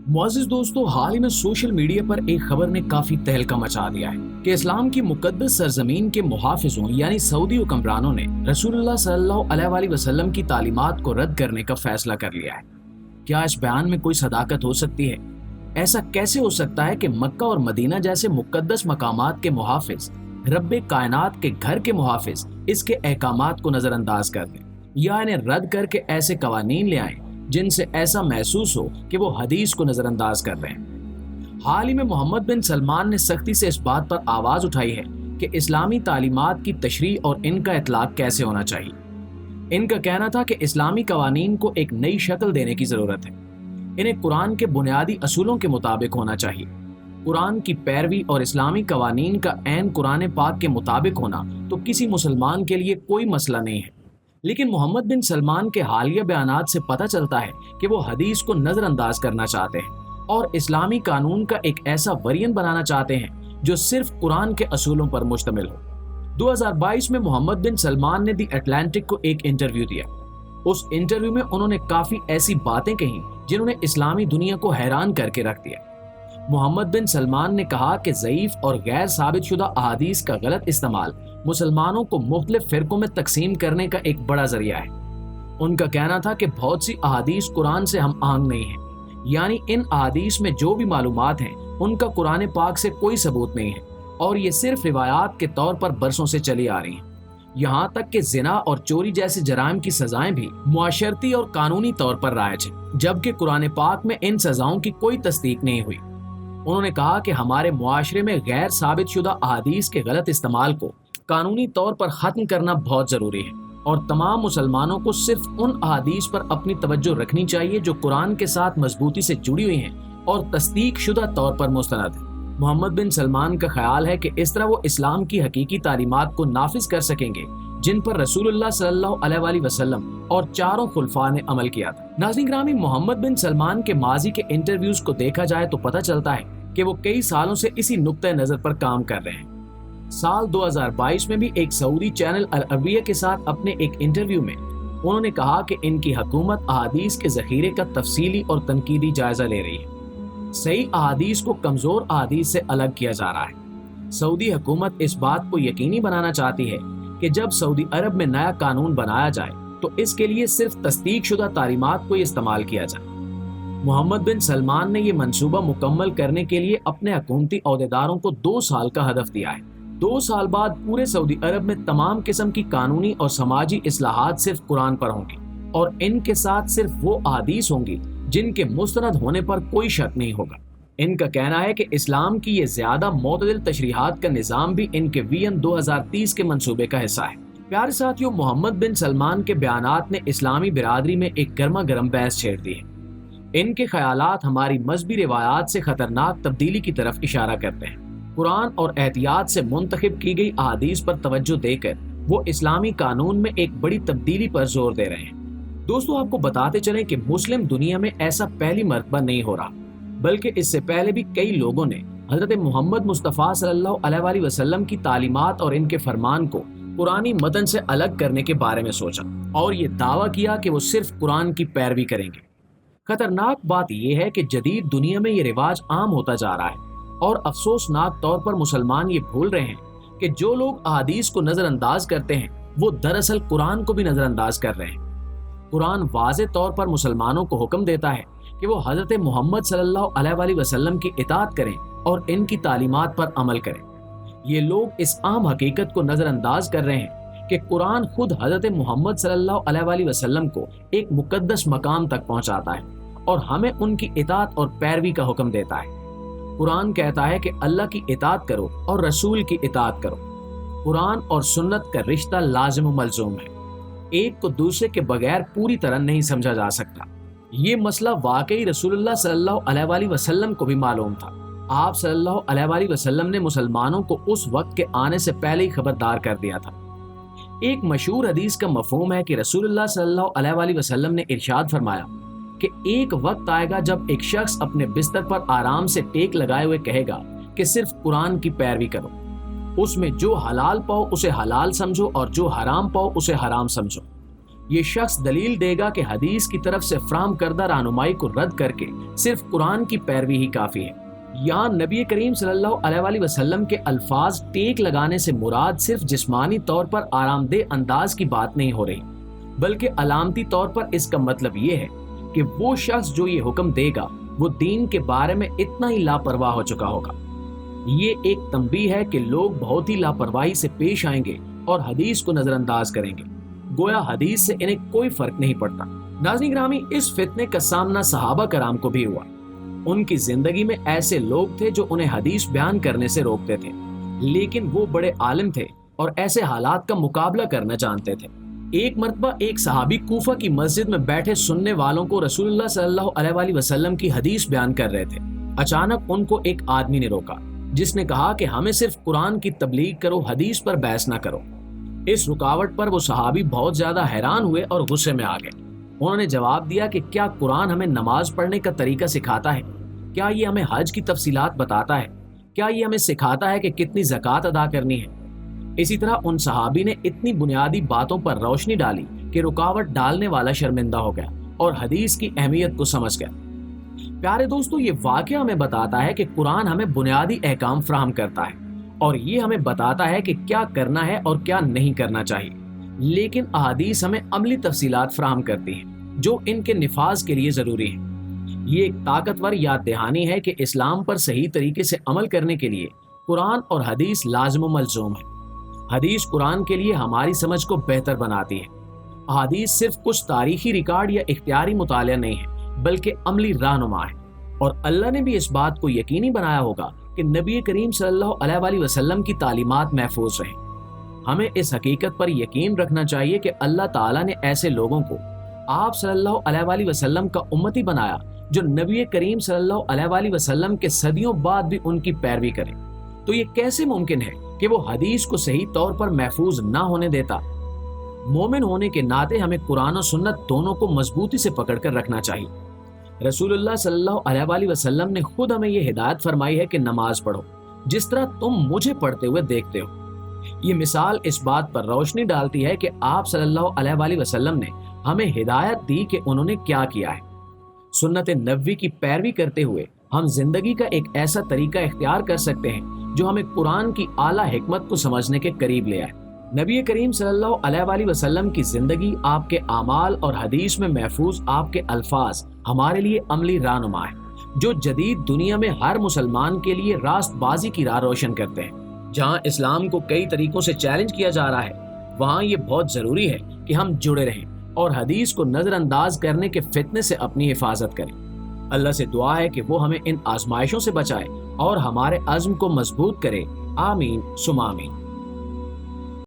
मुअज़्ज़िज़ दोस्तों, हाल ही में social media पर एक खबर ने काफी तहलका मचा दिया है कि इस्लाम की मुकद्दस सरजमीन के मुहाफिजों यानी सऊदी हुक्मरानों ने रसूलुल्लाह सल्लल्लाहु अलैहि वसल्लम की तालीमात को रद्द करने का फैसला कर लिया है। क्या इस बयान में कोई सदाकत हो सकती है? ऐसा कैसे हो सकता है कि मक्का और मदीना जैसे मुकद्दस मकामात के मुहाफिज रब्बे कायनात के घर के मुहाफिज इसके अहकामात को नजरअंदाज कर दें या इन्हें रद्द करके ऐसे कवानीन ले आएं जिनसे ऐसा महसूस हो कि वो हदीस को नजरअंदाज कर रहे हैं। हाल ही में मोहम्मद बिन सलमान ने सख्ती से इस बात पर आवाज उठाई है कि इस्लामी तालीमात की तशरीह और इनका इतलाक कैसे होना चाहिए। इनका कहना था कि इस्लामी कवानीन को एक नई शक्ल देने की जरूरत है। इन्हें कुरान के बुनियादी असूलों के मुताबिक होना चाहिए। कुरान की पैरवी और इस्लामी कवानीन का ऐन कुरान पाक के मुताबिक होना तो किसी मुसलमान के लिए कोई मसला नहीं है, लेकिन मोहम्मद बिन सलमान के हालिया बयानात से पता चलता है कि वो हदीस को नजरअंदाज करना चाहते हैं और इस्लामी कानून का एक ऐसा वेरिएंट बनाना चाहते हैं जो सिर्फ कुरान के असूलों पर मुश्तमिल हो। 2022 में मोहम्मद बिन सलमान ने दी अटलांटिक को एक इंटरव्यू दिया। उस इंटरव्यू में उन्होंने काफी ऐसी बातें कही जिन्होंने इस्लामी दुनिया को हैरान करके रख दिया। मोहम्मद बिन सलमान ने कहा कि ज़ईफ और गैर साबित शुदा अहादीस का गलत इस्तेमाल मुसलमानों को मुख्तलिफ फिरकों में तकसीम करने का एक बड़ा जरिया है। उनका कहना था कि बहुत सी अहादीस कुरान से हम आहंग नहीं है, यानी इन अहादीस में जो भी मालूमात हैं उनका कुरान पाक से कोई सबूत नहीं है और ये सिर्फ रिवायात के तौर पर बरसों से चली आ रही हैं। यहाँ तक कि जिना और चोरी जैसे जराइम की सजाएं भी मुआशरती और कानूनी तौर पर राइज हैं, जबकि कुरान पाक में इन सजाओं की कोई तस्दीक नहीं हुई। उन्होंने कहा कि हमारे मुआशरे में गैर साबित शुदा अहादीस के गलत इस्तेमाल को कानूनी तौर पर खत्म करना बहुत जरूरी है और तमाम मुसलमानों को सिर्फ उन अहादीस पर अपनी तवज्जो रखनी चाहिए जो कुरान के साथ मजबूती से जुड़ी हुई हैं और तस्दीक शुदा तौर पर मुस्तनद है। मोहम्मद बिन सलमान का ख्याल है कि इस तरह वो इस्लाम की हकीकी तालीमात को नाफिज कर सकेंगे जिन पर रसूलुल्लाह सल्लल्लाहु अलैहि वसल्लम और चारों खुलफा ने अमल किया था। नाज़रीन ग्रामी, मोहम्मद बिन सलमान के माजी के इंटरव्यूज को देखा जाए तो पता चलता है कि वो कई सालों से इसी नुक्ते नजर पर काम कर रहे हैं। साल 2022 में भी एक सऊदी चैनल अल अरबिया के साथ अपने एक इंटरव्यू में उन्होंने कहा कि इनकी हुकूमत अहादीस के जखीरे का तफसीली और तनकीदी जायजा ले रही है। सही अहादीस को कमजोर अहादीस से अलग किया जा रहा है। सऊदी हुकूमत इस बात को यकीनी बनाना चाहती है कि जब सऊदी अरब में नया कानून बनाया जाए तो इसके लिए सिर्फ तस्दीक शुदा तालीमात को इस्तेमाल किया जाए। मोहम्मद बिन सलमान ने ये मंसूबा मुकम्मल करने के लिए अपने हुकूमती ओहदेदारों को 2 साल का हदफ दिया है। 2 साल बाद पूरे सऊदी अरब में तमाम किस्म की कानूनी और समाजी इस्लाहात सिर्फ कुरान पर होंगी और इनके साथ सिर्फ वो अहादीस होंगी जिनके मुस्तनद होने पर कोई शक नहीं होगा। इनका कहना है कि इस्लाम की ये ज्यादा मोतदिल तशरीहात का निज़ाम भी इनके विजन 2030 के मंसूबे का हिस्सा है। प्यारे साथियों, मोहम्मद बिन सलमान के बयानात ने इस्लामी बिरादरी में एक गर्मा गर्म बहस छेड़ दी है। इनके ख्यालात हमारी मजहबी रिवायात से खतरनाक तब्दीली की तरफ इशारा करते हैं। कुरान और एहतियात से मुंतखब की गई अहादीस पर तवज्जो देकर वो इस्लामी कानून में एक बड़ी तब्दीली पर जोर दे रहे हैं। दोस्तों, आपको बताते चलें कि मुस्लिम दुनिया में ऐसा पहली मर्तबा नहीं हो रहा, बल्कि इससे पहले भी कई लोगों ने हजरत मोहम्मद मुस्तफ़ा सल्लल्लाहु अलैहि वसल्लम की तालीमात और इनके फरमान को कुरानी मतन से अलग करने के बारे में सोचा और ये दावा किया कि वो सिर्फ कुरान की पैरवी करेंगे। खतरनाक बात यह है कि जदीद दुनिया में ये रिवाज आम होता जा रहा है और अफसोसनाक तौर पर मुसलमान ये भूल रहे हैं कि जो लोग अहादीस को नजरअंदाज करते हैं वो दरअसल कुरान को भी नजरअंदाज कर रहे हैं। कुरान वाज़े तौर पर मुसलमानों को हुक्म देता है कि वो हजरत मोहम्मद सल्लल्लाहु अलैहि वसल्लम की इताअत करें और इनकी तालीमात पर अमल करें। ये लोग इस आम हकीकत को नजरअंदाज कर रहे हैं कि कुरान खुद हजरत मोहम्मद सल्लल्लाहु अलैहि वसल्लम को एक मुकद्दस मकाम तक पहुंचाता है और हमें उनकी इताअत और पैरवी का हुक्म देता है। कुरान कहता है कि अल्लाह की इताअत करो और रसूल की इताअत करो। कुरान और सुन्नत का रिश्ता लाजिम व मलजूम है, एक को दूसरे के बगैर पूरी तरह नहीं समझा जा सकता। ये मसला वाकई रसूलुल्लाह सल्लल्लाहु अलैहि वसल्लम को भी मालूम था। आप सल्लल्लाहु अलैहि वसल्लम ने मुसलमानों को उस वक्त के आने से पहले ही खबरदार कर दिया था। एक मशहूर हदीस का मफहूम है कि रसूलुल्लाह सल्लल्लाहु अलैहि वसल्लम ने इरशाद फरमाया कि एक वक्त आएगा जब एक शख्स अपने बिस्तर पर आराम से टेक लगाए हुए कहेगा कि सिर्फ कुरान की पैरवी करो, उसमें जो हलाल पाओ उसे हलाल समझो और जो हराम पाओ उसे हराम समझो। یہ شخص دلیل دے گا کہ حدیث کی طرف سے فراہم کردہ رہنمائی کو رد کر کے صرف قرآن کی پیروی ہی کافی ہے۔ یہاں نبی کریم صلی اللہ علیہ وآلہ وسلم کے الفاظ ٹیک لگانے سے مراد صرف جسمانی طور پر آرام دہ انداز کی بات نہیں ہو رہی، بلکہ علامتی طور پر اس کا مطلب یہ ہے کہ وہ شخص جو یہ حکم دے گا وہ دین کے بارے میں اتنا ہی لاپرواہ ہو چکا ہوگا۔ یہ ایک تنبیہ ہے کہ لوگ بہت ہی لاپرواہی سے پیش آئیں گے اور حدیث کو نظر انداز کریں گے، گویا حدیث سے انہیں کوئی فرق نہیں پڑتا۔ ناظرین گرامی، اس فتنے کا سامنا صحابہ کرام کو بھی ہوا۔ ان کی زندگی میں ایسے لوگ تھے جو انہیں حدیث بیان کرنے سے روکتے تھے، لیکن وہ بڑے عالم تھے اور ایسے حالات کا مقابلہ کرنا جانتے تھے۔ ایک مرتبہ ایک صحابی کوفہ کی مسجد میں بیٹھے سننے والوں کو رسول اللہ صلی اللہ علیہ وآلہ وسلم کی حدیث بیان کر رہے تھے۔ اچانک ان کو ایک آدمی نے روکا، جس نے کہا کہ ہمیں صرف قرآن کی تبلیغ کرو، حدیث پر بحث نہ کرو۔ اس رکاوٹ پر وہ صحابی بہت زیادہ حیران ہوئے اور غصے میں آ گئے۔ انہوں نے جواب دیا کہ کیا قرآن ہمیں نماز پڑھنے کا طریقہ سکھاتا ہے؟ کیا یہ ہمیں حج کی تفصیلات بتاتا ہے؟ کیا یہ ہمیں سکھاتا ہے کہ کتنی زکوٰۃ ادا کرنی ہے؟ اسی طرح ان صحابی نے اتنی بنیادی باتوں پر روشنی ڈالی کہ رکاوٹ ڈالنے والا شرمندہ ہو گیا اور حدیث کی اہمیت کو سمجھ گیا۔ پیارے دوستو، یہ واقعہ ہمیں بتاتا ہے کہ قرآن ہمیں بنیادی احکام فراہم کرتا ہے اور یہ ہمیں بتاتا ہے کہ کیا کرنا ہے اور کیا نہیں کرنا چاہیے، لیکن احادیث ہمیں عملی تفصیلات فراہم کرتی ہیں جو ان کے نفاذ کے لیے ضروری ہے۔ یہ ایک طاقتور یاد دہانی ہے کہ اسلام پر صحیح طریقے سے عمل کرنے کے لیے قرآن اور حدیث لازم و ملزوم ہے۔ حدیث قرآن کے لیے ہماری سمجھ کو بہتر بناتی ہے۔ احادیث صرف کچھ تاریخی ریکارڈ یا اختیاری مطالعہ نہیں ہے، بلکہ عملی رہنما ہے، اور اللہ نے بھی اس بات کو یقینی بنایا ہوگا کہ نبی کریم صلی اللہ علیہ وآلہ وسلم کی تعلیمات محفوظ رہیں۔ ہمیں اس حقیقت پر یقین رکھنا چاہیے کہ اللہ تعالیٰ نے ایسے لوگوں کو آپ صلی اللہ علیہ وآلہ وسلم کا امتی بنایا جو نبی کریم صلی اللہ علیہ وآلہ وسلم کے صدیوں بعد بھی ان کی پیروی کریں۔ تو یہ کیسے ممکن ہے کہ وہ حدیث کو صحیح طور پر محفوظ نہ ہونے دیتا؟ مومن ہونے کے ناطے ہمیں قرآن و سنت دونوں کو مضبوطی سے پکڑ کر رکھنا چاہیے۔ رسول اللہ صلی اللہ علیہ وآلہ وسلم نے خود ہمیں یہ ہدایت فرمائی ہے کہ نماز پڑھو جس طرح تم مجھے پڑھتے ہوئے دیکھتے ہو۔ یہ مثال اس بات پر روشنی ڈالتی ہے کہ آپ صلی اللہ علیہ وآلہ وسلم نے ہمیں ہدایت دی کہ انہوں نے کیا کیا ہے۔ سنت نبوی کی پیروی کرتے ہوئے ہم زندگی کا ایک ایسا طریقہ اختیار کر سکتے ہیں جو ہمیں قرآن کی اعلیٰ حکمت کو سمجھنے کے قریب لے آئے۔ نبی کریم صلی اللہ علیہ وآلہ وسلم کی زندگی، آپ کے اعمال اور حدیث میں محفوظ آپ کے الفاظ ہمارے لیے عملی رہنما ہے جو جدید دنیا میں ہر مسلمان کے لیے راست بازی کی راہ روشن کرتے ہیں۔ جہاں اسلام کو کئی طریقوں سے چیلنج کیا جا رہا ہے، وہاں یہ بہت ضروری ہے کہ ہم جڑے رہیں اور حدیث کو نظر انداز کرنے کے فتنے سے اپنی حفاظت کریں۔ اللہ سے دعا ہے کہ وہ ہمیں ان آزمائشوں سے بچائے اور ہمارے عزم کو مضبوط کرے۔ آمین ثم آمین۔